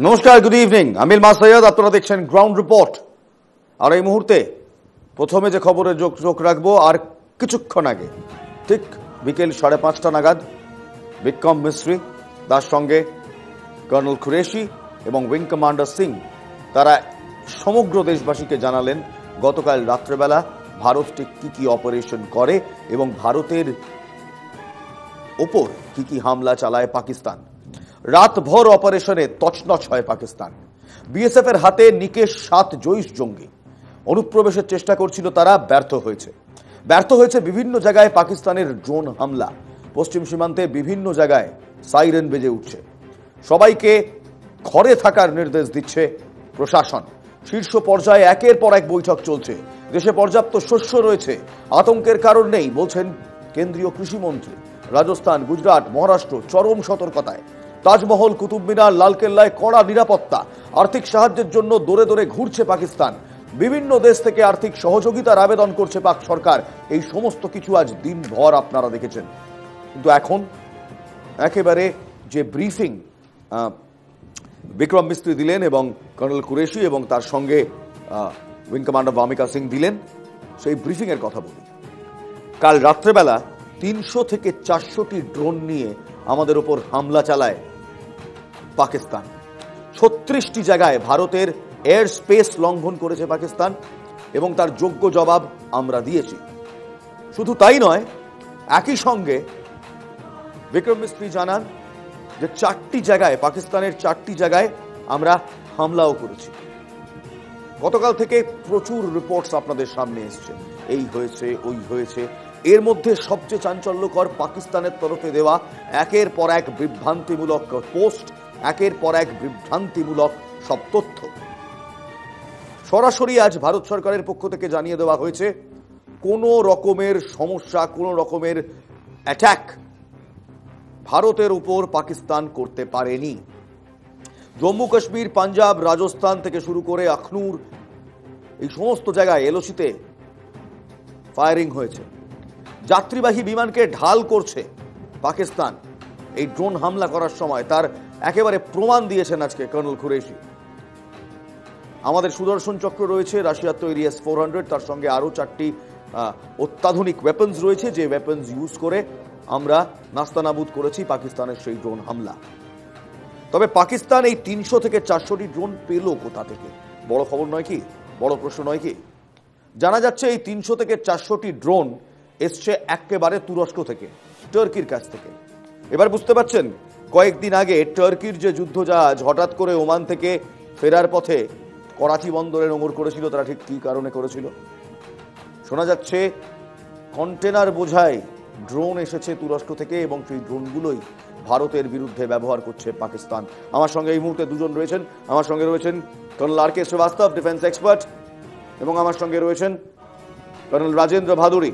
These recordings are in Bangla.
নমস্কার, গুড ইভিনিং। আমিল মাসৈয়দ, আপনারা দেখছেন গ্রাউন্ড রিপোর্ট। আর এই মুহূর্তে প্রথমে যে খবরে চোখ রাখবো, আর কিছুক্ষণ আগে ঠিক বিকেল 5:30 নাগাদ বিক্রম মিস্ত্রি, তার সঙ্গে কর্নেল কুরেশি এবং উইং কমান্ডার সিং, তারা সমগ্র দেশবাসীকে জানালেন গতকাল রাত্রেবেলা ভারত ঠিক কি কি অপারেশন করে এবং ভারতের ওপর কি কি হামলা চালায় পাকিস্তান। রাতভর অপারেশনে তছনছ হয় পাকিস্তান। বিএসএফ এর হাতে নিকেশ 7 জৈশ জঙ্গি। অনুপ্রবেশের চেষ্টা করছিল, তারা ব্যর্থ হয়েছে বিভিন্ন জায়গায় পাকিস্তানের ড্রোন হামলা। পশ্চিম সীমান্তে বিভিন্ন জায়গায় সাইরেন বেজে উঠছে। সবাইকে ঘরে থাকার নির্দেশ দিচ্ছে প্রশাসন। শীর্ষ পর্যায়ে একের পর এক বৈঠক চলছে। দেশে পর্যাপ্ত শস্য রয়েছে, আতঙ্কের কারণ নেই বলছেন কেন্দ্রীয় কৃষিমন্ত্রী। রাজস্থান, গুজরাট, মহারাষ্ট্র চরম সতর্কতায়। তাজমহল, কুতুব মিনার, লালকেল্লায় কড়া নিরাপত্তা। আর্থিক সাহায্যের জন্য দৌড়ে দৌড়ে ঘুরছে পাকিস্তান। বিভিন্ন দেশ থেকে আর্থিক সহযোগিতার আবেদন করছে পাক সরকার। এই সমস্ত কিছু আজ দিনভর আপনারা দেখেছেন। কিন্তু এখন একেবারে যে ব্রিফিং বিক্রম মিস্ত্রি দিলেন এবং কর্নেল কুরেশি এবং তার সঙ্গে উইং কমান্ডার ভামিকা সিং দিলেন, সেই ব্রিফিং এর কথা বলি। কাল রাত্রেবেলা 300 থেকে 400টি ড্রোন নিয়ে আমাদের উপর হামলা চালায় পাকিস্তান। 36টি জায়গায় ভারতের এয়ার স্পেস লঙ্ঘন করেছে পাকিস্তান এবং তার যোগ্য জবাব আমরা দিয়েছি। শুধু তাই নয়, একই সঙ্গে বিক্রম মিস্ত্রি জানান যে 4টি জায়গায়, পাকিস্তানের 4টি জায়গায় আমরা হামলাও করেছি। গতকাল থেকে প্রচুর রিপোর্টস আপনাদের সামনে এসছে, এই হয়েছে ওই হয়েছে। এর মধ্যে সবচেয়ে চাঞ্চল্যকর পাকিস্তানের তরফে দেওয়া একের পর এক বিভ্রান্তিমূলক পোস্ট, একের পর এক বিভ্রান্তিমূলক সব তথ্য। সরাসরি আজ ভারত সরকারের পক্ষ থেকে জানিয়ে দেওয়া হয়েছে কোনো রকমের সমস্যা, কোনো রকমের অ্যাটাক ভারতের উপর পাকিস্তান করতে পারেনি। জম্মু কাশ্মীর, পাঞ্জাব, রাজস্থান থেকে শুরু করে আখনুর, এই সমস্ত জায়গায় এলওসিতে ফায়ারিং হয়েছে। যাত্রীবাহী বিমানকে ঢাল করছে পাকিস্তান এই ড্রোন হামলা করার সময়। তার একেবারে প্রমাণ দিয়েছেন আজকে কর্নেল কুরেশি। আমাদের সুদর্শন চক্র রয়েছে, রাশিয়ার তৈরি S-400, তার সঙ্গে আরো 4টি অত্যাধুনিক ওয়েপন্স রয়েছে, যে ওয়েপন্স ইউজ করে আমরা নাস্তানাবুদ করেছি পাকিস্তানের সেই ড্রোন হামলা। তবে পাকিস্তান এই 300 থেকে 400টি ড্রোন পেল কোথা থেকে? বড় খবর নয় কি? বড় প্রশ্ন নয় কি? জানা যাচ্ছে এই 300 থেকে 400টি ড্রোন এসছে একেবারে তুরস্ক থেকে, টার্কির কাছ থেকে। এবার বুঝতে পারছেন, কয়েকদিন আগে টার্কির যে যুদ্ধজাহাজ হঠাৎ করে ওমান থেকে ফেরার পথে করাচি বন্দরে নোঙর করেছিল, তারা ঠিক কি কারণে করেছিল? শোনা যাচ্ছে কন্টেনার বোঝায় ড্রোন এসেছে তুরস্ক থেকে এবং সেই ড্রোনগুলোই ভারতের বিরুদ্ধে ব্যবহার করছে পাকিস্তান। আমার সঙ্গে এই মুহূর্তে দুজন রয়েছেন। আমার সঙ্গে রয়েছেন কর্নেল আর কে শ্রীবাস্তব, ডিফেন্স এক্সপার্ট, এবং আমার সঙ্গে রয়েছেন কর্নেল রাজেন্দ্র ভাদুরী,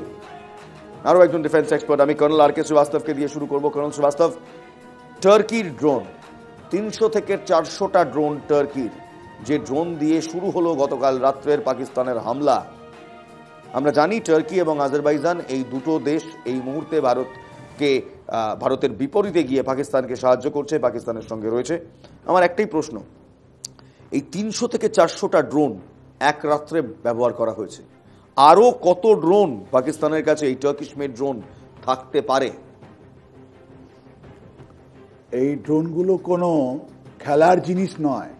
আরও একজন ডিফেন্স এক্সপার্ট। আমি কর্নেল আর কে শ্রীবাস্তবকে দিয়ে শুরু করবো। কর্নেল শ্রীবাস্তব, টার্কির ড্রোন 300 থেকে 400টা ড্রোন টার্কির, যে ড্রোন দিয়ে শুরু হলো গতকাল রাত্রের পাকিস্তানের হামলা। আমরা জানি টার্কি এবং আজারবাইজান এই দুটো দেশ এই মুহূর্তে ভারতের বিপরীতে গিয়ে পাকিস্তানকে সাহায্য করছে, পাকিস্তানের সঙ্গে রয়েছে। আমার একটাই প্রশ্ন, এই 300 থেকে 400টা ড্রোন এক রাত্রে ব্যবহার করা হয়েছে, আরো কত ড্রোন পাকিস্তানের কাছে এই টার্কিশ মেড ড্রোন থাকতে পারে? এই ড্রোনগুলো কোনো খেলার জিনিস নয়,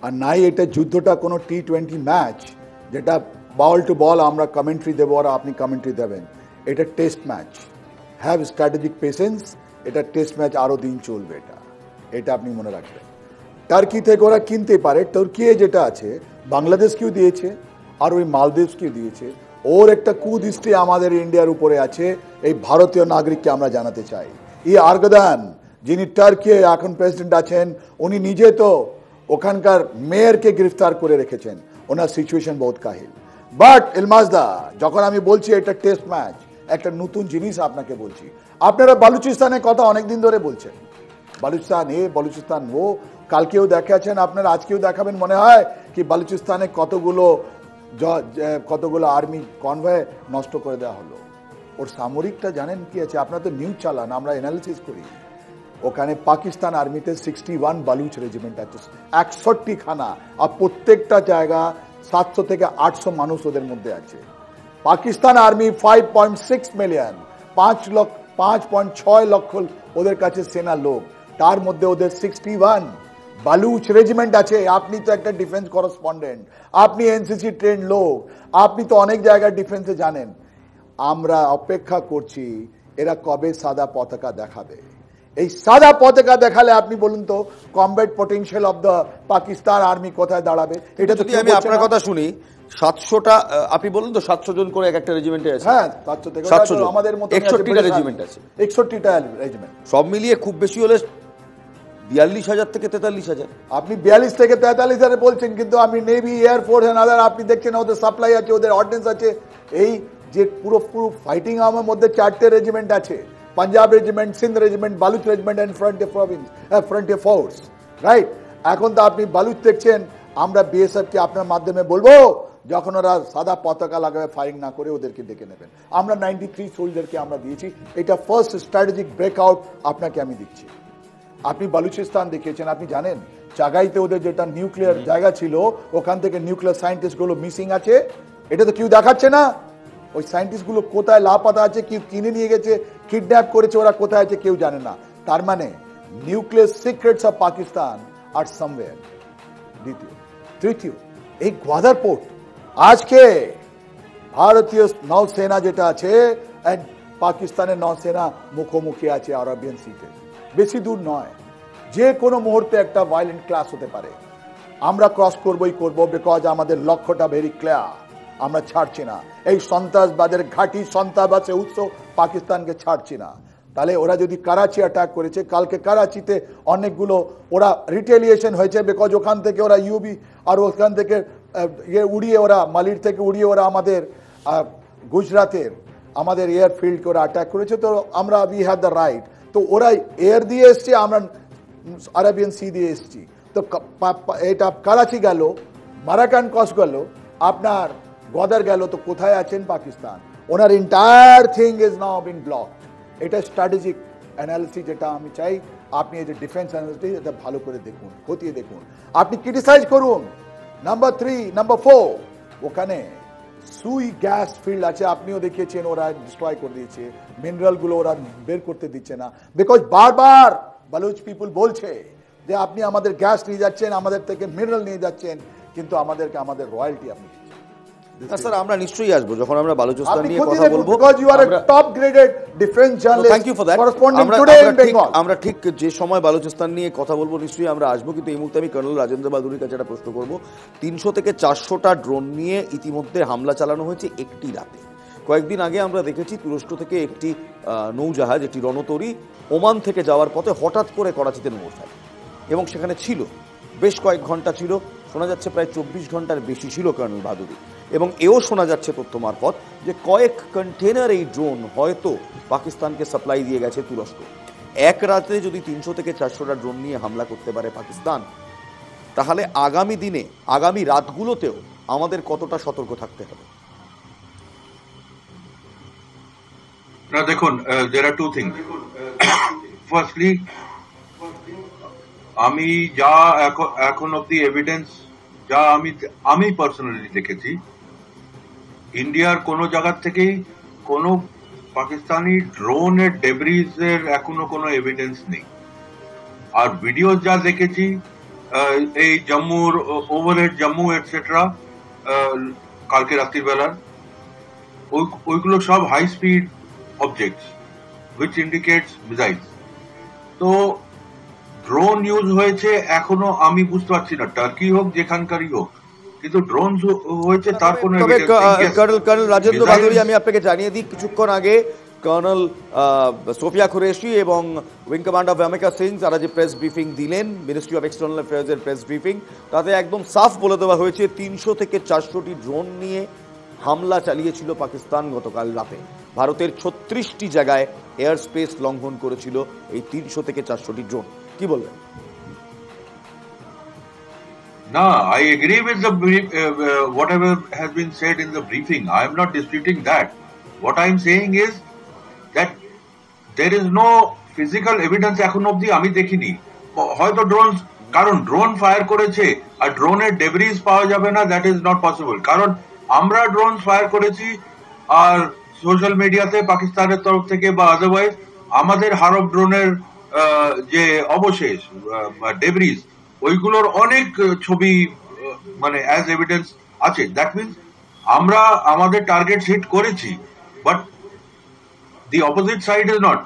আর নাই এটা যুদ্ধটা কোনো T20 ম্যাচ যেটা বল টু বল আমরা কমেন্ট্রি দেবো আর আপনি কমেন্ট্রি দেবেন। এটা test match. Have strategic patience. এটা টেস্ট ম্যাচ, আরও দিন চলবে। এটা আপনি মনে রাখবেন। টার্কি থেকে ওরা কিনতে পারে। টার্কি যেটা আছে বাংলাদেশকেও দিয়েছে আর ওই মালদ্বীপকেও দিয়েছে। ওর একটা কুদৃষ্টি আমাদের ইন্ডিয়ার উপরে আছে, এই ভারতীয় নাগরিককে আমরা জানাতে চাই। আর্গদান, যিনি টার্কি এখন প্রেসিডেন্ট আছেন, উনি নিজে তো ওখানকার মেয়রকে গ্রেফতার করে রেখেছেন। ওনার সিচুয়েশন বহুত কাহিল। বাট ইলমাজদা, যখন আমি বলছি এটা টেস্ট ম্যাচ, একটা নতুন জিনিস আপনাকে বলছি। আপনারা বালুচিস্তানের কথা অনেকদিন ধরে বলছেন, বালুচিস্তান বালুচিস্তান ও, কালকেও দেখাচ্ছেন আপনারা, আজকেও দেখাবেন মনে হয় কি বালুচিস্তানে কতগুলো আর্মি কনভয় নষ্ট করে দেওয়া হলো। ওর সামরিকটা জানেন কি আছে? আপনারা তো নিউজ চালান, আমরা অ্যানালিসিস করি। ওখানে পাকিস্তান আর্মিতে 61 বালুচ রেজিমেন্ট আছে, 61 খানা, আর প্রত্যেকটা জায়গা 700 থেকে 800 মানুষ ওদের মধ্যে আছে। পাকিস্তান আর্মি 5.6 মিলিয়ন, 5.6 লক্ষ ওদের কাছে সেনা লোক, তার মধ্যে ওদের 61 বালুচ রেজিমেন্ট আছে। আপনি তো একটা ডিফেন্স করেসপন্ডেন্ট, আপনি এনসিসি ট্রেন লোক, আপনি তো অনেক জায়গায় ডিফেন্সে জানেন। আমরা অপেক্ষা করছি এরা কবে সাদা পতাকা দেখাবে। এই সাদা পতাকা দেখালে আপনি বলুন তো combat potential of the Pakistan army কোথায় দাঁড়াবে? এটা তো আমি আপনার কথা শুনি, 700টা আপনি বলুন তো 700 জন করে এক একটা রেজিমেন্টে আছে। হ্যাঁ, 700 থেকে 700 জন, আমাদের মতো 61টা রেজিমেন্ট আছে, 61টা রেজিমেন্ট, সব মিলিয়ে খুব বেশি হলে 42,000 থেকে 43,000। আপনি 42 থেকে 43,000 বলছেন, কিন্তু আমি নেভি, এয়ারফোর্স আদার আপনি দেখছেন ওদের সাপ্লাই আছে, ওদের অর্ডিন্যান্স আছে। এই যে পুরো ফাইটিং আর্মের মধ্যে 4টে রেজিমেন্ট আছে, Punjab regiment, Sindh regiment, Baluch regiment and frontier province, frontier force, right? এখন তো আপনি বালুচ দেখছেন, আমরা বিএসএফ কে আপনার মাধ্যমে বলবো যখন ওরা সাদা পতাকা লাগাবে ফায়ারিং না করে ওদেরকে ডেকে নেবেন। আমরা 93 সোলজারকে আমরা দিয়েছি, এটা ফার্স্ট স্ট্র্যাটেজিক ব্রেকআউট আপনাকে আমি দিচ্ছি। আপনি বালুচিস্তান দেখিয়েছেন, আপনি জানেন চাগাইতে ওদের যেটা নিউক্লিয়ার জায়গা ছিল, ওখান থেকে নিউক্লিয়ার সায়েন্টিস্ট গুলো মিসিং আছে, এটা তো কেউ দেখাচ্ছে না। ওই সায়েন্টিস্ট গুলো কোথায় লাপাতা আছে, কেউ কিনে নিয়ে গেছে, কিডন্যাপ করেছে, ওরা কোথায় আছে কেউ জানে না। তার মানে নিউক্লিয়ার সিক্রেটস অফ পাকিস্তান আর সামওয়্যার। দ্বিতীয়, তৃতীয়, এই গ্বাদার পোর্ট, আজকে ভারতীয় নৌসেনা যেটা আছে পাকিস্তানের নৌসেনা মুখোমুখি আছে আরবিয়ান সিতে, বেশি দূর নয়, যে কোনো মুহূর্তে একটা ভায়োলেন্ট ক্লাস হতে পারে। আমরা ক্রস করবই করব, বিকজ আমাদের লক্ষ্যটা ভেরি ক্লিয়ার, আমরা ছাড়ছি না। এই সন্ত্রাসবাদের ঘাঁটি, সন্ত্রাসবাদের উৎস পাকিস্তানকে ছাড়ছি না। তাহলে ওরা যদি করাচি অ্যাটাক করেছে, কালকে করাচিতে অনেকগুলো ওরা রিটেলিয়েশন হয়েছে, বিকজ ওখান থেকে ওরা ইউবি আর ওখান থেকে উড়িয়ে ওরা মালির থেকে উড়িয়ে ওরা আমাদের গুজরাতের আমাদের এয়ারফিল্ডকে ওরা অ্যাটাক করেছে। তো আমরা উই হ্যাভ দ্য রাইট, তো ওরা এয়ার দিয়ে এসছে, আমরা আরবিয়ান সি দিয়ে এসছি। তো এটা করাচি গেল, মারাকান কস গেল, আপনার গদার গেল, তো কোথায় আছেন পাকিস্তান? ওনার entire thing is now being blocked. এটা স্ট্র্যাটেজিক অ্যানালিসিস, যেটা আমি চাই আপনি এই যে ডিফেন্স অ্যানালিসিস, এটা ভালো করে দেখুন, খতিয়ে দেখুন, আপনি ক্রিটিসাইজ করুন। নাম্বার 3, নাম্বার 4, ওখানে সুই গ্যাস ফিল্ড আছে, আপনিও দেখিয়েছেন, ওরা ডিস্ট্রয় করে দিয়েছে, মিনারেল গুলো ওরা বের করতে দিচ্ছে না, বিকজ বারবার বালুচ পিপুল বলছে যে আপনি আমাদের গ্যাস নিয়ে যাচ্ছেন, আমাদের থেকে মিনারেল নিয়ে যাচ্ছেন, কিন্তু আমাদেরকে আমাদের রয়্যালটি আপনি দিচ্ছেন। না স্যার, আমরা নিশ্চয়ই আসবো যখন আমরা বালুচিস্তান নিয়ে কথা বলবো। Because you are a top graded defence journalist, thank you for that. আমরা ঠিক যে সময় বালুচিস্তান নিয়ে কথা বলবো নিশ্চয়ই আমরা আসবো, কিন্তু এই মুহূর্তে আমি কর্নেল রাজেন্দ্র বাহাদুরের কাছে একটা প্রশ্ন করবো। 300 থেকে 400টা ড্রোন নিয়ে ইতিমধ্যে হামলা চালানো হয়েছে একটি রাতে। কয়েকদিন আগে আমরা দেখেছি তুরস্ক থেকে একটি নৌজাহাজ, একটি রণতরী ওমান থেকে যাওয়ার পথে হঠাৎ করে করাচিতে নেমে যায় এবং সেখানে ছিল বেশ কয়েক ঘন্টা ছিল, শোনা যাচ্ছে প্রায় 24 ঘন্টার বেশি ছিল কর্নেল বাহাদুরি। এবং এও শোনা যাচ্ছে তথ্য মারফত যে কয়েক কন্টেনার এই ড্রোন হয়তো পাকিস্তানকে সাপ্লাই দিয়ে গেছে তুরস্ক। এক রাতে যদি 300 থেকে 400টা ড্রোন নিয়ে হামলা করতে পারে পাকিস্তান, তাহলে আগামী দিনে, আগামী রাতগুলোতেও আমাদের কতটা সতর্ক থাকতে হবে? না দেখুন, there are two things. Firstly, আমি যা এখন অব্দি এভিডেন্স যা আমি পার্সোনালি দেখেছি, ইন্ডিয়ার কোনো জায়গা থেকেই কোনো পাকিস্তানি ড্রোনের ডেব্রিজের এখনো কোনো এভিডেন্স নেই। আর ভিডিও যা দেখেছি, এই জম্মুর ওভারহেড জম্মু এটসেট্রা কালকে রাত্রির বেলার, ওইগুলো সব high speed objects which indicates missiles. তো ড্রোন ইউজ হয়েছে এখনো আমি বুঝতে পারছি না, টার্কি হোক যেখানকারই হোক, কিন্তু ড্রোন হয়েছে তার কোনো কর্নেল রাজেন্দ্র বাহাদুরি, আমি আপনাকে জানিয়ে দিই, কিছুক্ষণ আগে কর্নেল সোফিয়া কুরেশি এবং উইং কমান্ডার ভ্যামিকা সিং তারা যে প্রেস ব্রিফিং দিলেন, মিনিস্ট্রি অফ এক্সটার্নাল অ্যাফেয়ার্সের প্রেস ব্রিফিং, তাতে একদম সাফ বলে দেওয়া হয়েছে 300 থেকে 400টি ড্রোন নিয়ে হামলা চালিয়েছিল পাকিস্তান গতকাল রাতে। ভারতের 36টি জায়গায় এয়ার স্পেস লঙ্ঘন করেছিল এই 300 থেকে 400টি ড্রোন। কি বলবেন? No, I agree with the whatever has been said in the briefing. I am not disputing that. What I am saying is that there is no physical evidence এখন অব্দি আমি দেখিনি। হয়তো ড্রোন, কারণ ড্রোন ফায়ার করেছে আর ড্রোনের ডেব্রিজ পাওয়া যাবে না, দ্যাট ইজ নট পসিবল। কারণ আমরা ড্রোন ফায়ার করেছি আর সোশ্যাল মিডিয়াতে পাকিস্তানের তরফ থেকে বা আদারওয়াইজ আমাদের হারব ড্রোনের যে অবশেষ ডেব্রিজ, ওইগুলোর অনেক ছবি মানে অ্যাজ এভিডেন্স আছে। দ্যাট মিনস আমরা আমাদের টার্গেট হিট করেছি, but the opposite side is not.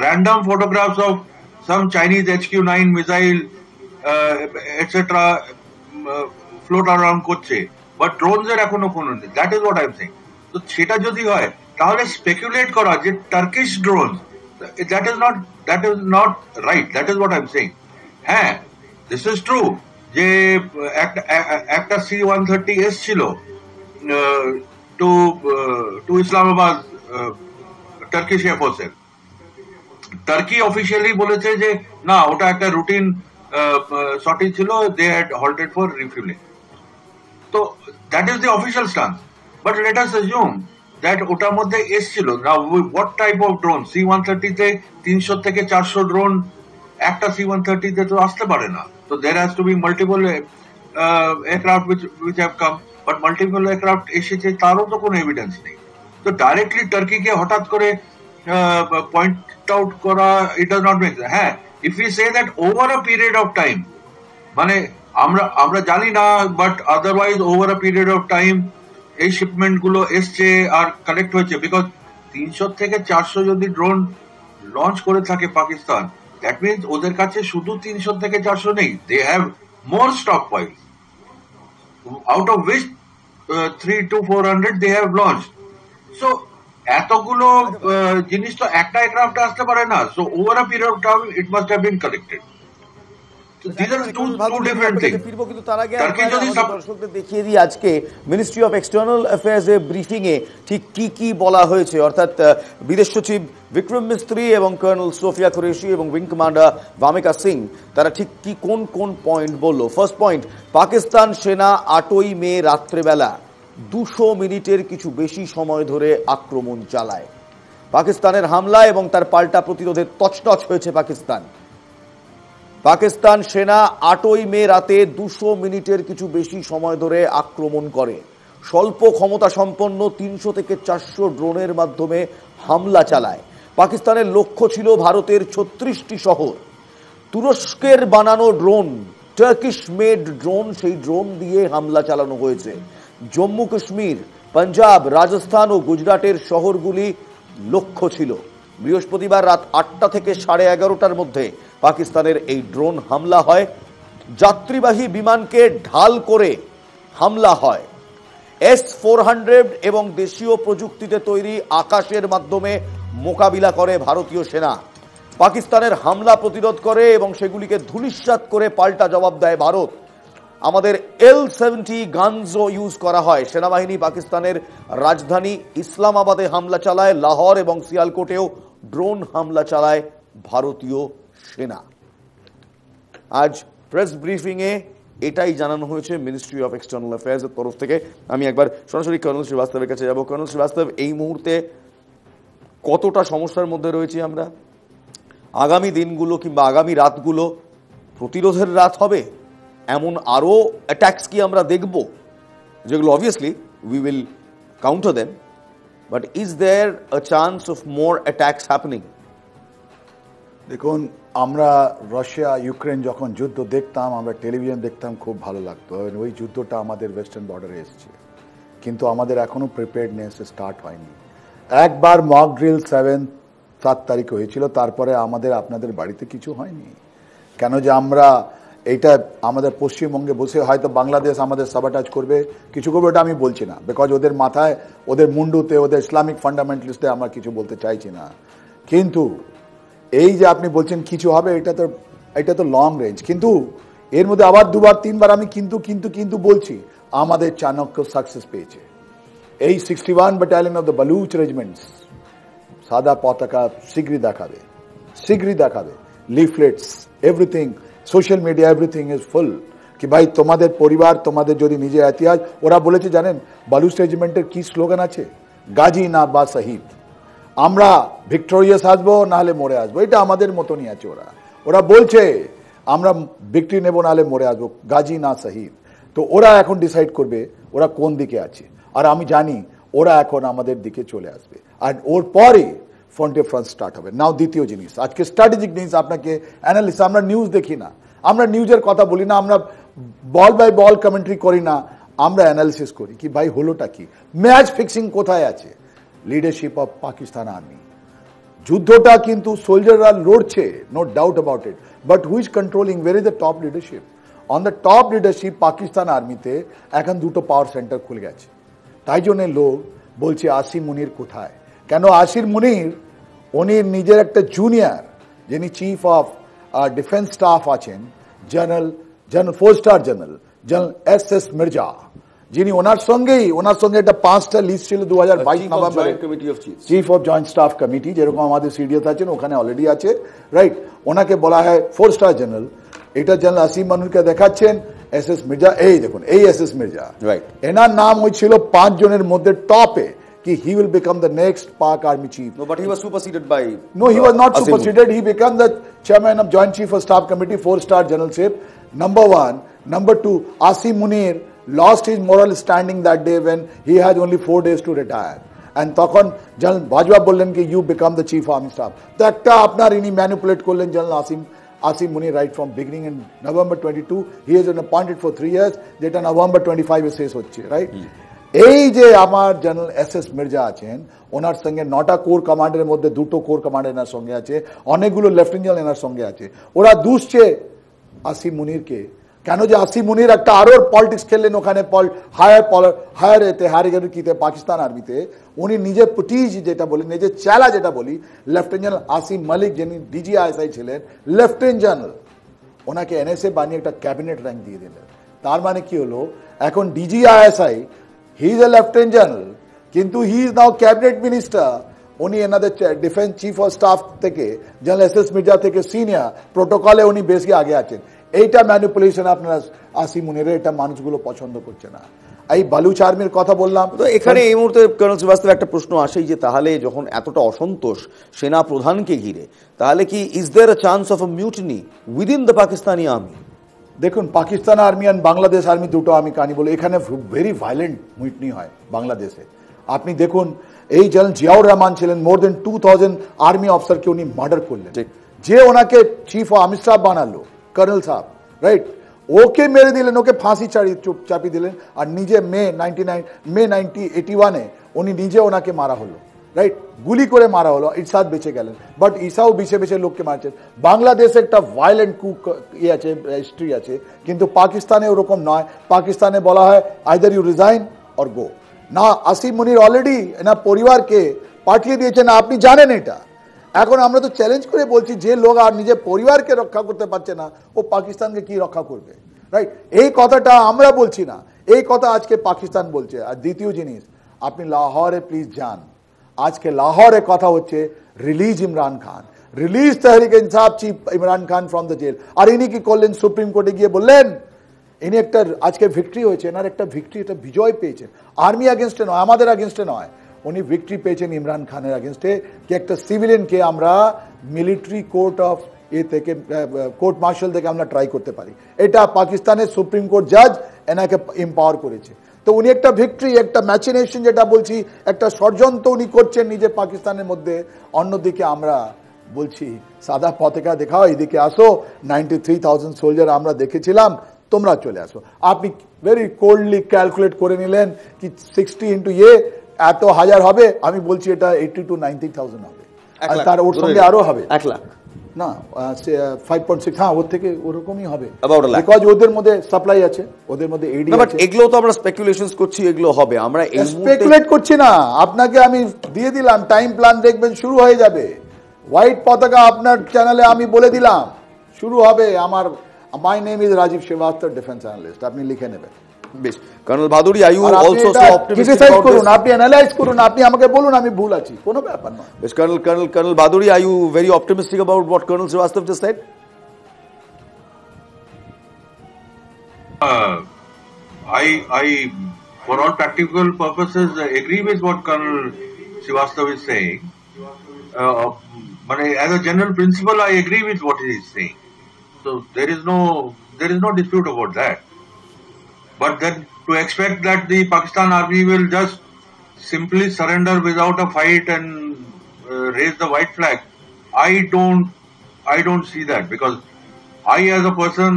Random photographs of some Chinese HQ-9 missile, etc. Float around করছে, but drones এর এখনো কোনো নেই। That is what I'm saying. তো সেটা যদি হয় তাহলে স্পেকুলেট করা যে Turkish drone, that is not right. That is what I'm saying. হ্যাঁ, this is true যে একটা C-130 এসছিল to Islamabad টার্কিশ এয়ারফোর্সের। টার্কি অফিসিয়ালি বলেছে যে না, ওটা একটা রুটিন সর্টি ছিল, they had halted for refuelling. তো that is the official stance, but let us assume that ওটার মধ্যে এসছিল। Now what type of drone? C-130 তে 300 থেকে 400 ড্রোন একটা C-130 তে তো আসতে পারে না। তো there has to be multiple aircraft which have come, but multiple aircraft এসেছে তারও তো কোনো এভিডেন্স নেই। তো ডাইরেক্টলি টার্কিকে হঠাৎ করে পয়েন্ট আউট করা, ইট ডাজ নট মেক। হ্যাঁ, if you say that over a period of time, মানে আমরা জানি না, but otherwise over a period of time এই শিপমেন্ট গুলো এসছে আর কালেক্ট হয়েছে। বিকজ 300 থেকে 400 যদি ড্রোন লঞ্চ করে থাকে পাকিস্তান, দ্যাট মিনস ওদের কাছে শুধু 300 থেকে 400 নেই, they have more stockpile, out of which 300 to 400 they have launched. So এতগুলো জিনিস তো একটা এয়ারক্রাফট আসতে পারে না। So over a period of time it must have been collected. দর্শকদের দেখিয়ে দিই আজকে মিনিস্ট্রি অফ এক্সটার্নাল অ্যাফেয়ার্স এর ব্রিফিং এ ঠিক কি কি বলা হয়েছে, অর্থাৎ বিদেশ সচিব বিক্রম মিস্ত্রি এবং কর্নেল সোফিয়া কুরেশি এবং উইং কমান্ডার ভামিকা সিং তারা ঠিক কি কোন কোন পয়েন্ট বললো। ফার্স্ট পয়েন্ট, পাকিস্তান সেনা 8ই মে রাত্রেবেলা 200 মিনিটের কিছু বেশি সময় ধরে আক্রমণ চালায়। পাকিস্তানের হামলা এবং তার পাল্টা প্রতিরোধে তছনছ হয়েছে পাকিস্তান। পাকিস্তান সেনা 8ই মে রাতে 200 মিনিটের কিছু বেশি সময় ধরে আক্রমণ করে। স্বল্প ক্ষমতা সম্পন্ন 300 থেকে 400 ড্রোনের মাধ্যমে হামলা চালায়। পাকিস্তানের লক্ষ্য ছিল ভারতের 36টি শহর। তুরস্কের বানানো ড্রোন, টার্কিশ মেড ড্রোন, সেই ড্রোন দিয়ে হামলা চালানো হয়েছে। জম্মু কাশ্মীর, পাঞ্জাব, রাজস্থান ও গুজরাটের শহরগুলি লক্ষ্য ছিল। বৃহস্পতিবার রাত 8টা থেকে 11:30টার মধ্যে পাকিস্তানের এই ড্রোন হামলা হয়। যাত্রীবাহী বিমানকে ঢাল করে হামলা হয়। S-400 এবং দেশীয় প্রযুক্তিতে তৈরি আকাশের মাধ্যমে মোকাবিলা করে ভারতীয় সেনা। পাকিস্তানের হামলা প্রতিরোধ করে এবং সেগুলিকে ধূলিসাৎ করে পাল্টা জবাব দেয় ভারত। আমাদের L-70 গানসও ইউজ করা হয়। সেনাবাহিনী পাকিস্তানের রাজধানী ইসলামাবাদে হামলা চালায়। লাহোর এবং সিয়ালকোটেও ড্রোন হামলা চালায় ভারতীয় সেনা। আজ প্রেস ব্রিফিং এ এটাই জানানো হয়েছে মিনিস্ট্রি অফ এক্সটার্নাল অ্যাফেয়ার্স এর তরফ থেকে। আমি একবার সরাসরি কর্নেল শ্রীবাস্তবের কাছে যাব। কর্নেল শ্রীবাস্তব, এই মুহূর্তে কতটা সমস্যার মধ্যে রয়েছি আমরা? আগামী দিনগুলো কিংবা আগামী রাতগুলো প্রতিরোধের রাত হবে? এমন আরো অ্যাটাকস কি আমরা দেখব, যেগুলো obviously we will counter them, but is there a chance of more attacks happening? দেখুন, আমরা রাশিয়া ইউক্রেন যখন যুদ্ধ দেখতাম, আমরা টেলিভিশন দেখতাম, খুব ভালো লাগতো। ওই যুদ্ধটা আমাদের ওয়েস্টার্ন বর্ডারে এসছে, কিন্তু আমাদের এখনো প্রিপেয়ারনেস স্টার্ট হয়নি। একবার মক ড্রিল 7 তারিখে হয়েছিল, তারপরে আপনাদের বাড়িতে কিছু হয়নি। কেন যে আমরা এইটা আমাদের পশ্চিমবঙ্গে বসে হয়তো বাংলাদেশ আমাদের সাবাটাজ করবে, কিছু করবে, ওটা আমি বলছি না, বিকজ ওদের মাথায়, ওদের মুন্ডুতে, ওদের ইসলামিক ফান্ডামেন্টালিস্টে আমরা কিছু বলতে চাইছি না। কিন্তু এই যে আপনি বলছেন কিছু হবে, এটা তো লং রেঞ্জ। কিন্তু এর মধ্যে আবার 2বার 3বার আমি কিন্তু বলছি, আমাদের চাণক্য সাকসেস পেয়েছে। এই 61 battalion of the Baluch regiments সাদা পতাকা শীঘ্রই দেখাবে, leaflets, everything, social media, everything is full কি ভাই তোমাদের পরিবার, তোমাদের যদি নিজের ইতিহাস। ওরা বলেছে জানেন বালুচ রেজিমেন্টের কি স্লোগান আছে? গাজী না বা শহীদ। আমরা ভিক্টোরিয়াস আসবো নাহলে মরে আসবো, এটা আমাদের মতনই আছে। ওরা বলছে আমরা ভিক্টরি নেবো নাহলে মরে আসবো, গাজী না শহীদ। তো ওরা এখন ডিসাইড করবে ওরা কোন দিকে আছে, আর আমি জানি ওরা এখন আমাদের দিকে চলে আসবে, আর ওর পরে ফ্রন্টে ফ্রন্ট স্টার্ট হবে। নাও দ্বিতীয় জিনিস, আজকে স্ট্র্যাটেজিক জিনিস আপনাকে অ্যানালিসিস, আমরা নিউজ দেখি না, আমরা নিউজের কথা বলি না, আমরা বল বাই বল কমেন্ট্রি করি না, আমরা অ্যানালিসিস করি কি ভাই হলোটা কি, ম্যাচ ফিক্সিং কোথায় আছে। লিডারশিপ অফ পাকিস্তান আর্মি, যুদ্ধটা কিন্তু সোলজাররা লড়ছে, no doubt about it, but who is controlling, where is the top leadership? On the top leadership Pakistan আর্মিতে এখন দুটো পাওয়ার সেন্টার খুলে গেছে। তাই জন্য লোক বলছে আসিম মুনির কোথায়। কেন আসিম মুনির, উনি নিজের একটা জুনিয়র যিনি চিফ অফ ডিফেন্স স্টাফ আছেন, general 4 star general SS Mirza, যিনি ওনার সঙ্গে একটা 5টা লিস্ট ছিল 2022 নভেম্বরে, chief of joint staff committee, যেরকম আমাদের সিডিএস আছেন ওখানে অলরেডি আছে, রাইট? ওনাকে বলা হয় 4 স্টার জেনারেল। এটা জেনারেল আসিম মুনিরকে দেখাচ্ছেন SS মির্জা, এই দেখুন এই SS মির্জা, রাইট? এনার নাম হয়েছিল 5 জনের মধ্যে টপে कि he will become the next Pak Army chief. No, but he was superseded by... No, he was not superseded. He became the chairman of Joint Chief of Staff Committee, 4-star generalship. Number 1. Number 2, Asim Munir lost his moral standing that day when he had only 4 days to retire. And তখন General Bajwa বললেন কি you become the chief army staff. তো একটা আপনার ইনি ম্যানিপুলেট করলেন General Asim Munir right from beginning in November 22. He has been appointed for 3 years. যেটা November 25 এ শেষ হচ্ছে, right? এই যে আমার জেনারেল SS মির্জা আছেন, ওনার সঙ্গে 9টা কোর কমান্ডারের মধ্যে 2টো কোর কমান্ডার এনার সঙ্গে আছে, অনেকগুলো লেফটেন্যান্ট জেনারেল এনার সঙ্গে আছে। ওরা দুষছে আসিম মুনিরকে, কেন যে আসিম মুনির একটা আরো পলিটিক্স খেললেন ওখানে, হায়ার পাকিস্তান আর্মিতে। উনি নিজে পুটিজ যেটা বলি, নিজে চেলা যেটা বলি, লেফটেন্যান্ট জেনারেল আসিম মালিক যিনি DGISI ছিলেন, লেফটেন্যান্ট জেনারেল, ওনাকে NSA বানিয়ে একটা ক্যাবিনেট র্যাঙ্ক দিয়ে দিলেন। তার মানে কি হলো, এখন DGISI, he is a lieutenant general, কিন্তু he is now cabinet minister, উনি এনাদের ডিফেন্স চিফ অফ স্টাফ থেকে জেনারেল SS মির্জা থেকে সিনিয়র প্রোটোকলে উনি বেশি আগে আছেন। এইটা ম্যানিপুলেশন আপনারা আসিম মুনিরের, এটা মানুষগুলো পছন্দ করছে না। এই বালুচ আর্মির কথা বললাম, তো এখানে এই মুহূর্তে কর্নেল শ্রীবাস্তব একটা প্রশ্ন আসেই যে তাহলে যখন এতটা অসন্তোষ সেনা প্রধানকে ঘিরে, তাহলে কি is there a chance of a mutiny within the Pakistani army? দেখুন, পাকিস্তান আর্মি আর বাংলাদেশ আর্মি দুটো আমি কাহিনী বলি, এখানে ভেরি ভায়োলেন্ট মিউটিনি হয় বাংলাদেশে। আপনি দেখুন, এই জেনারেল জিয়াউর রহমান ছিলেন, মোর দেন 2000 আর্মি অফিসারকে উনি মার্ডার করলেন, যে ওনাকে চিফ অফ আর্মি স্টাফ বানালো, কর্নেল সাহেব, রাইট? ওকে মেরে দিলেন, ওকে ফাঁসি চাপিয়ে দিলেন, আর নিজে মে 1981 উনি নিজে ওনাকে মারা হলো, রাইট? গুলি করে মারা হলো, ইরশাদ বেঁচে গেলেন, বাট ঈসাও বেছে লোককে মারছেন। বাংলাদেশে একটা ভায়োলেন্ট কুক আছে, হিস্ট্রি আছে, কিন্তু পাকিস্তানে ওরকম নয়। পাকিস্তানে বলা হয় either you resign or go. না, আসিম মুনির অলরেডি না পরিবারকে পাঠিয়ে দিয়েছেন, আপনি জানেন এটা। এখন আমরা তো চ্যালেঞ্জ করে বলছি, যে লোক আর নিজের পরিবারকে রক্ষা করতে পারছে না, ও পাকিস্তানকে কি রক্ষা করবে, রাইট? এই কথাটা আমরা বলছি না, এই কথা আজকে পাকিস্তান বলছে। আর দ্বিতীয় জিনিস, আপনি লাহোরে প্লিজ যান, আজকে লাহোরে কথা হচ্ছে release Imran Khan, release Tehreek Insaf chief Imran Khan from the jail. আর ইনি কি করলেন, সুপ্রিম কোর্টে গিয়ে বললেন, ইনি একটা আজকে ভিক্টরি হয়েছে, এনার একটা ভিক্টরি, একটা বিজয় পেয়েছেন, আর্মি আগেনস্টে নয়, আমাদের আগেনস্টে নয়, উনি ভিক্টরি পেয়েছেন ইমরান খানের আগেনস্টে, কি একটা সিভিলিয়ানকে আমরা মিলিটারি কোর্ট অফ থেকে কোর্ট মার্শাল থেকে আমরা ট্রাই করতে পারি। এটা পাকিস্তানের সুপ্রিম কোর্ট জাজ এনাকে এম্পাওয়ার করেছে। তো উনি একটা ভিক্টরি, একটা ম্যাচিনেশন যেটা বলছি, একটা ষড়যন্ত্র উনি করছেন নিজে পাকিস্তানের মধ্যে। অন্যদিকে আমরা বলছি সাদা পতাকা দেখাও, এদিকে আসো, 93,000 সোলজার আমরা দেখেছিলাম, তোমরা চলে আসো। আপনি ভেরি কোল্ডলি ক্যালকুলেট করে নিলেন কি 60 ইন্টু এত হাজার হবে, আমি বলছি এটা 80 to 90,000 হবে, আর তার ওর সঙ্গে আরো হবে 1 লাখ না 5.6, হ্যাঁ ওর থেকে ওরকমই হবে, বিকজ ওদের মধ্যে সাপ্লাই আছে, ওদের মধ্যে এডি আছে। এগুলো তো আমরা স্পেকুলেশনস করছি, এগুলো হবে, আমরা স্পেকুলেট করছি না। আপনাকে আমি দিয়ে দিলাম টাইম প্ল্যান, দেখবেন শুরু হয়ে যাবে। হোয়াইট পতাকা আপনার চ্যানেলে আমি বলে দিলাম শুরু হবে। My name is Rajeev Srivastava, defence analyst, আপনি লিখে নেবেন। বেশ, কর্নেল বাদুড়ি, I you also so optimistic about করুন, আপনি অ্যানালাইজ করুন, আপনি আমাকে বলুন আমি ভুল আছি, কোনো ব্যাপার না। বেশ, কর্নেল বাদুড়ি, I you very optimistic about what colonel Srivastava just said? I for all practical purposes agree with what Colonel Srivastava is saying. as a general principle, I agree with what he is saying. So there is no dispute about that. But then to expect that the Pakistan army will just simply surrender without a fight and raise the white flag, I don't see that, because I as a person,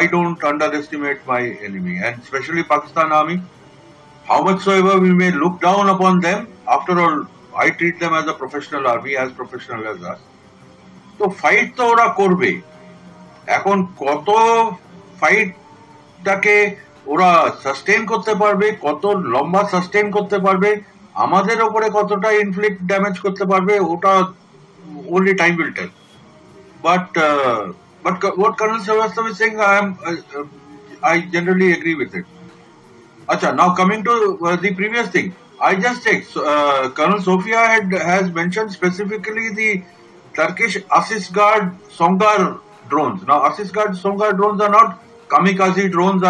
I don't underestimate my enemy, and especially Pakistan army. How much soever we may look down upon them, after all, I treat them as a professional army, as professional as us. তো ফাইট তো ওরা করবে। এখন কত ফাইটটাকে ওরা সাস্টেন করতে পারবে, কত লম্বা সাস্টেন করতে পারবে, আমাদের উপরে কতটা ইনফ্লিক্ট ড্যামেজ করতে পারবে, ওটা only time will tell. But what Colonel Srivastava is saying, I generally agree with it. Acha, now coming to the previous thing, I just checked. Colonel Sofia has mentioned specifically the Turkish Asisgard Songar drones. Now, Asisgard Songar drones are not kamikaze drones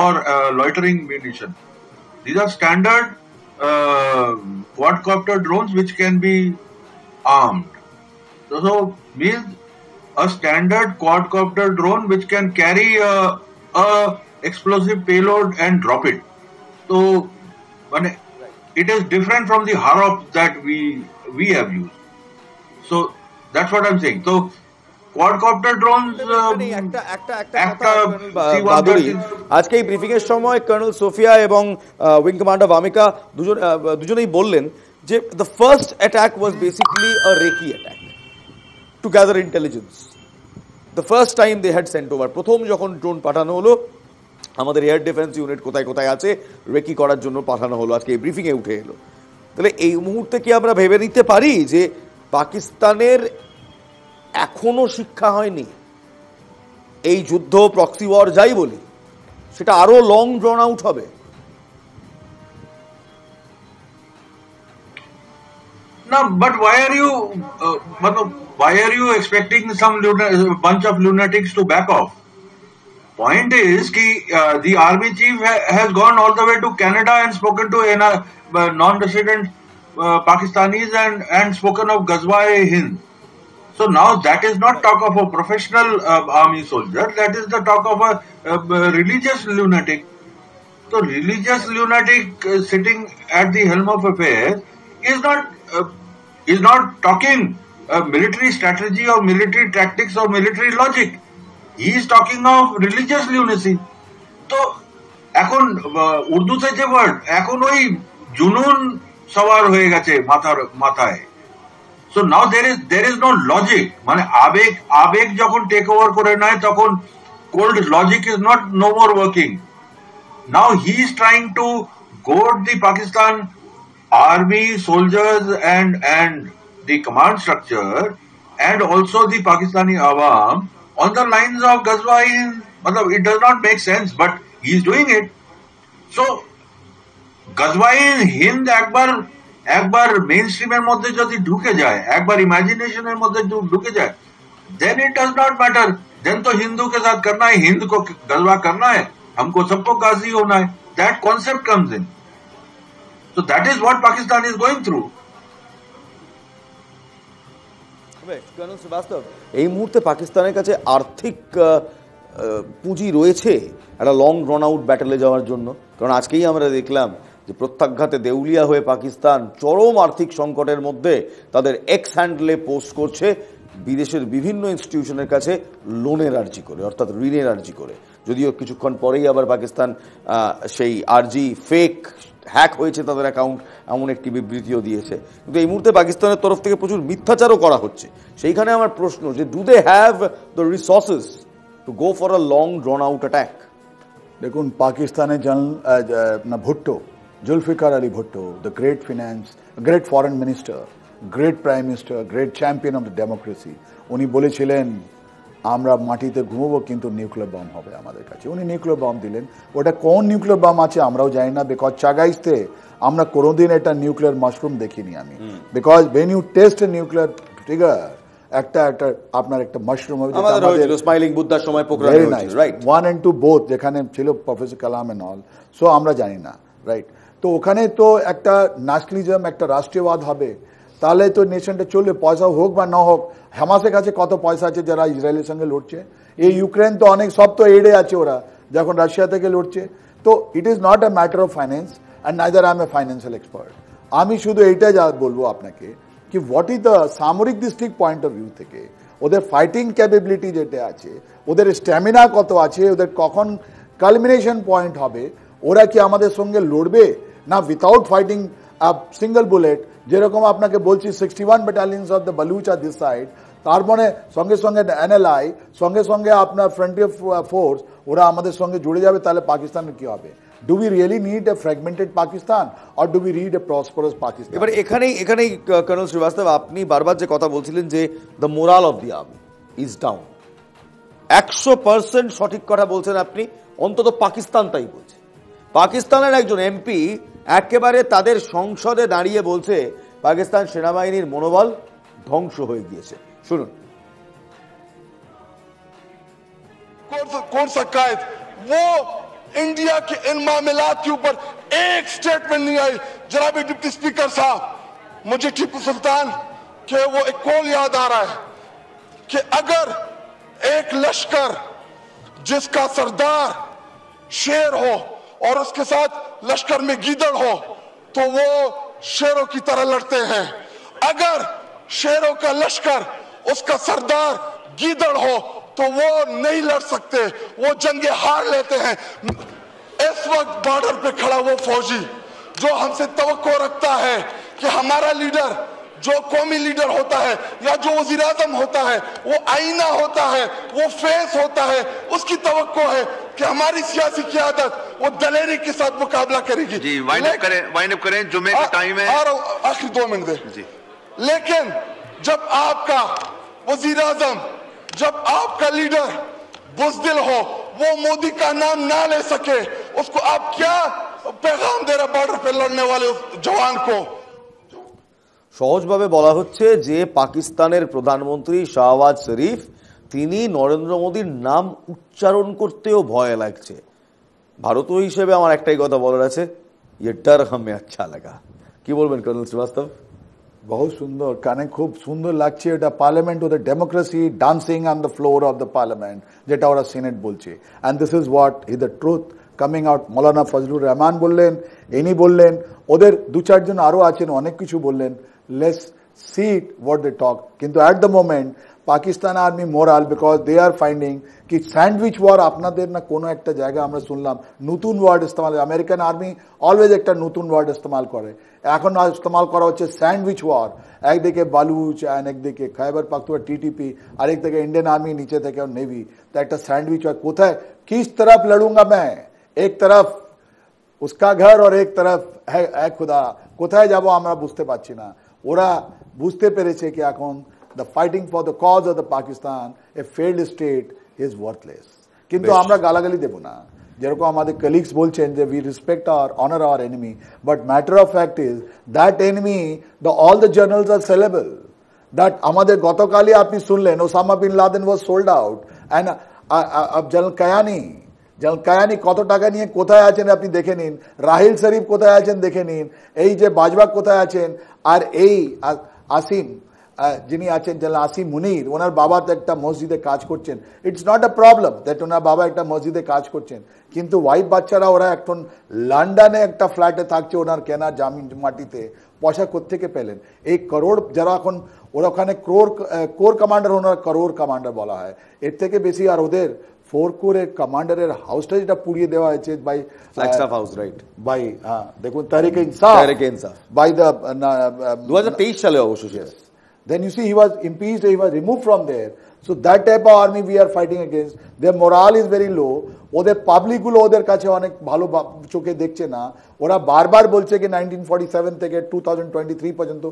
or loitering munition. These are standard quadcopter drones which can be armed. So means a standard quadcopter drone which can carry a explosive payload and drop it. So it is different from the Harop that we have used. So that's what I'm saying. So quadcopter drones, আজকে এই ব্রিফিং এর সময় কর্নেল সোফিয়া এবং উইং কমান্ডার ভামিকা দুজনেই বললেন যে the first attack was basically a recce attack to gather intelligence. The first time they had sent over, প্রথম যখন ড্রোন পাঠানো হলো, আমাদের এয়ার ডিফেন্স ইউনিট কোথায় কোথায় আছে রেকি করার জন্য পাঠানো হলো, আজকে এই ব্রিফিংয়ে উঠে এলো। তাহলে এই মুহূর্তে কি আমরা ভেবে নিতে পারি যে পাকিস্তানের এখনো শিক্ষা হয়নি, এই যুদ্ধ প্রক্সি ওয়ার যাই বলি সেটা আরো লং ড্রন আউট হবে? No, but why are you expecting some bunch of lunatics to back off? Point is the army chief has gone all the way to Canada and spoken to non-resident Pakistanis and spoken of Ghazwa-e-Hind. So now that is not talk of a professional army soldier, that is the talk of a religious lunatic. So religious lunatic sitting at the helm of affairs is not talking military strategy or military tactics or military logic. He is talking of religious lunacy. So এখন উর্দুতে যে ওয়ার্ড, এখন ওই জুনুন সওয়ার হয়ে গেছে মাথায়। So now there is no logic. মানে আবেগ যখন টেক ওভার করে নেয় তখন cold logic is no more working. Now he is trying to goad the Pakistan army, soldiers and the command structure and also the Pakistani Awam on the lines of Ghazwa-e-Hind. It does not make sense, but he is doing it. So Ghazwa-e-Hind একবার মেইন স্ট্রিমের মধ্যে যদি ঢুকে যায়, একবার ইমেজিনেশনের মধ্যে ঢুকে যায়, then it does not matter. Then तो हिंदू के साथ करना है, हिंद को गलवा करना है, हमको सबको गाजी होना है. That concept comes in. So that is what Pakistan is going through. Colonel Srivastava, এই মুহূর্তে পাকিস্তানের কাছে আর্থিক পুঁজি রয়েছে একটা লং রন আউট ব্যাটেলে যাওয়ার জন্য? কারণ আজকেই আমরা দেখলাম যে প্রত্যাঘাতে দেউলিয়া হয়ে পাকিস্তান চরম আর্থিক সংকটের মধ্যে তাদের এক্স হ্যান্ডলে পোস্ট করছে বিদেশের বিভিন্ন ইনস্টিটিউশনের কাছে লোনের আর্জি করে, অর্থাৎ ঋণের আর্জি করে। যদিও কিছুক্ষণ পরেই আবার পাকিস্তান সেই আর্জি ফেক হ্যাক হয়েছে তাদের অ্যাকাউন্ট, এমন একটি বিবৃতিও দিয়েছে। কিন্তু এই মুহূর্তে পাকিস্তানের তরফ থেকে প্রচুর মিথ্যাচারও করা হচ্ছে। সেইখানে আমার প্রশ্ন যে do they have the resources to go for a long drawn out attack? দেখুন, পাকিস্তানের Bhutto, Zulfikar Ali Bhutto, the great foreign minister, great prime minister, great champion of the democracy, উনি বলেছিলেন আমরা মাটিতে ঘুমবো কিন্তু নিউক্লিয়ার বম হবে আমাদের কাছে। উনি নিউক্লিয়ার বম দিলেন। ওটা কোন নিউক্লিয়ার বম আছে আমরাও জানি না, বিকজ চাগাইতে আমরা কোনোদিন একটা নিউক্লিয়ার মাশরুম দেখিনি আমি। Because when you test a nuclear trigger, একটা আপনার একটা মাশরুম হবে, স্মাইলিং বুদ্ধার সময় রাইট 1 and 2 বোথ, যেখানে ছিল professor Kalam and all. So আমরা জানি না, রাইট? তো ওখানে তো একটা ন্যাশনালিজম, একটা রাষ্ট্রীয়বাদ হবে। তাহলে তো নেশনটা চলবে, পয়সা হোক বা না হোক। হামাসের কাছে কত পয়সা আছে যারা ইসরায়েলের সঙ্গে লড়ছে? এই ইউক্রেন তো অনেক, সব তো এডে আছে ওরা যখন রাশিয়া থেকে লড়ছে। তো it is not a matter of finance and neither I M A financial expert. আমি শুধু এইটাই বলবো আপনাকে কি হোয়াট ইজ দ্য সামরিক ডিস্ট্রিক্ট পয়েন্ট অফ ভিউ থেকে ওদের ফাইটিং ক্যাপাবিলিটি যেটা আছে, ওদের স্ট্যামিনা কত আছে, ওদের কখন কালমিনেশন পয়েন্ট হবে, ওরা কি আমাদের সঙ্গে লড়বে না without fighting a single bullet. যেরকম আপনাকে বলছি 61 ব্যাটালিয়ন্স অফ দ্য বালুচ আর দিস সাইড, তার মানে সঙ্গে সঙ্গে এনএলআই, সঙ্গে সঙ্গে আপনার ফ্রন্টিয়ার ফোর্স, ওরা আমাদের সঙ্গে জুড়ে যাবে, তাহলে পাকিস্তানের কি হবে? Do we really need a fragmented Pakistan or do we need a prosperous Pakistan? এবার এখানেই কর্নেল শ্রীবাস্তব, আপনি বারবার যে কথা বলছিলেন যে the moral of the army is down, 100% সঠিক কথা বলছেন আপনি। অন্তত পাকিস্তান তাই বলছে। পাকিস্তানের একজন এমপি একেবারে তাদের সংসদে দাঁড়িয়ে বলছে পাকিস্তান সেনাবাহিনীর মনোবল ধ্বংস হয়ে গিয়েছে। শুনুন। कौन सा कायद वो इंडिया के इन मामलात के ऊपर एक स्टेटमेंट नहीं आई। जनाब डिप्टी स्पीकर साहब, मुझे टीपू सुल्तान के वो एक कॉल याद आ रहा है कि अगर एक लश्कर जिसका सरदार शेर हो और उसके साथ लश्कर में गीदड़ हो तो वो शेरों की तरह लड़ते हैं। अगर शेरों का लश्कर उसका सरदार गीदड़ हो तो वो नहीं लड़ सकते, वो जंगे हार लेते हैं। इस वक्त बॉर्डर पे खड़ा वो फौजी जो हमसे तवक्को रखता है कि हमारा लीडर, जो कौमी लीडर होता है या जो वजीर आजम होता है, वो आईना होता है, वो फेस होता है, उसकी तवक्को है कि हमारी सियासी क़यादत वो दलेरी के साथ मुकाबला करेगी। जी, वाइंड अप करें, जुम्मे का टाइम है। आखिरी 2 मिनट दे जी। लेकिन जब आपका वजीर आजम, जब आपका लीडर बुज़दिल हो, वो मोदी का नाम ना ले सके, उसको आप क्या पैगाम दे रहे बॉर्डर पे लड़ने वाले उस जवान को? সহজভাবে বলা হচ্ছে যে পাকিস্তানের প্রধানমন্ত্রী শাহবাজ শরীফ, তিনি নরেন্দ্র মোদীর নাম উচ্চারণ করতেও ভয় লাগছে। ভারতীয় হিসেবে আমার একটাই কথা বলার আছে, ইয়ে ডর হামে আচ্ছা লাগা। কি বলবেন কর্নেল শ্রীবাস্তব? बहुत सुंदर, काने खूब सुंदर লাগছে। এটা পার্লামেন্ট, ওদের democracy dancing on the floor of the parliament, যেটা ওরা সিনেট বলছে। And this is what is the truth coming out. Maulana Fazlur Rehman বললেন, ইনি বললেন, ওদের 2-4 জন আরো আছেন, অনেক কিছু বললেন। Let's see it what they talk. কিন্তু at the moment Pakistan army moral, because they are finding কি স্যান্ডউইচ ওয়ার, আপনাদের না কোনো একটা জায়গা আমরা শুনলাম নতুন ওয়ার্ড ইস্তেমাল, আমেরিকান আর্মি অলওয়েজ একটা নতুন ওয়ার্ড ইস্তেমাল করে, এখন ইস্তেমাল করা হচ্ছে স্যান্ডউইচ ওয়ার। একদিকে বালুচ, একদিকে খাইবার পাখতুনখোয়া টিটিপি, আরেকদিকে ইন্ডিয়ান আর্মি, নিচে থেকে নেভি। তো একটা স্যান্ডউইচ ওয়ার। কোথায়, কিস তরফ লড়ুঙ্গা मैं, এক তরফ उसका घर और एक तरफ है खुदा, কোথায় যাব আমরা বুঝতে পারছি না। ওরা বুঝতে পেরেছে কি এখন the fighting for the cause of the Pakistan, a failed state, is worthless. কিন্তু আমরা গালাগালি দেব না, যেরকম আমাদের কলিগস বলছেন যে we respect our honor our enemy, but matter of fact is that enemy, all the journals are sellable. That আমাদের গতকালই আপনি শুনলেন Osama bin Laden was sold out, and general Kayani কত টাকা নিয়ে কোথায় আছেন আপনি দেখে নিন, রাহিল শরীফ কোথায় আছেন দেখে নিন, এই যে বাজবাগ কোথায় আছেন, আর এই আসিম যিনি আছেন জেনারেল আসিম মুনির, ওনার বাবা তো একটা মসজিদে কাজ করছেন। It's not a problem that ওনার বাবা একটা মসজিদে কাজ করছেন, কিন্তু ওয়াইফ বাচ্চারা ওরা এখন লন্ডনে একটা ফ্ল্যাটে থাকছে, ওনার কেনা জমি মাটিতে পয়সা কোত্থেকে পেলেন? এই করোড় যারা এখন ওরা ওখানে কোর কমান্ডার, ওনার করোড় কমান্ডার বলা হয়, এর থেকে বেশি। আর ওদের 4 কোরের কমান্ডারের হাউসটা যেটা পুড়িয়ে দেওয়া হয়েছে বাই ফ্ল্যাগস্টাফ হাউস, রাইট, বাই দেখুন তাহরিকে ইনসাফ, বাই দ্য 2023 সালে অবশ্যই। Then you see he was impeached, he was removed from there. So that type of army we are fighting against. Their morale is very low. ওদের পাবলিক গুলো ওদের কাছে অনেক ভালো চোখে দেখছে না। ওরা বারবার বলছে কি 1947 থেকে 2023 পর্যন্ত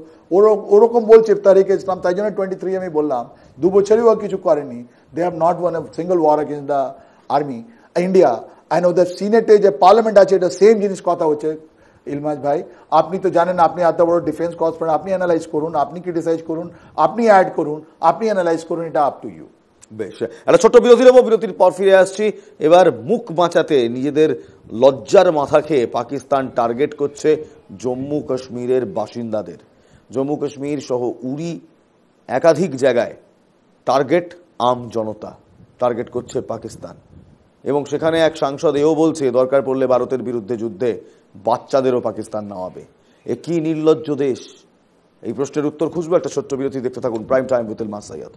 ওরকম বলছে তারিক ইসলাম, তাই জন্য 23 আমি বললাম 2 বছরই ও কিছু করেনি। They have not won a single war against the army India. And ওদের সিনেটে যে পার্লামেন্ট আছে এটা সেম জিনিস কথা হচ্ছে। ইলমাজ ভাই, আপনি তো জানেন, আপনি এত বড় ডিফেন্স কর্সপোরেট, আপনি অ্যানালাইজ করুন, আপনি ক্রিটিসাইজ করুন, আপনি অ্যাড করুন, আপনি অ্যানালাইজ করুন, এটা আপ টু ইউ। বেশ, একটা ছোট্ট বিরতি নেব, বিরতির পর ফিরে আসছি। এবার মুখ বাঁচাতে নিজেদের লজ্জার মাথা খেয়ে পাকিস্তান টার্গেট করছে জম্মু কাশ্মীরের বাসিন্দাদের। জম্মু কাশ্মীর সহ উড়ি একাধিক জায়গায় টার্গেট আম জনতা, টার্গেট করছে পাকিস্তান। এবং সেখানে এক সাংসদ এও বলছে দরকার পড়লে ভারতের বিরুদ্ধে যুদ্ধে বাচ্চাদেরও পাকিস্তান নামাবে। এ কি নির্লজ্জ দেশ? এই প্রশ্নের উত্তর খুঁজবো একটা ছোট্ট বিরতি। দেখতে থাকুন প্রাইম টাইম উইথ ইলমাস সৈয়দ।